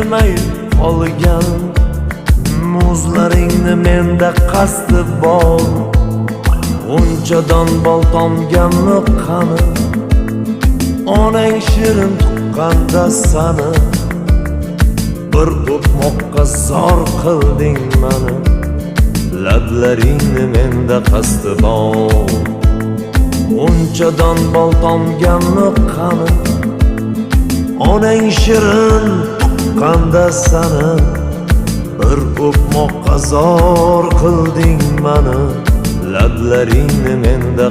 kelmay qolgan muzlaringni menda qasdi bor. Unchadan bol tomganmi qani, onang shirin tuqqanda sani. Bir o'tmoqqa zor qilding mani, lablaringni menda qasdi bor. Unchadan bol tomganmi qani, onang shirin tuqqanda sani. Bir o'pmoqqa zor qilding mani, lablaringni menda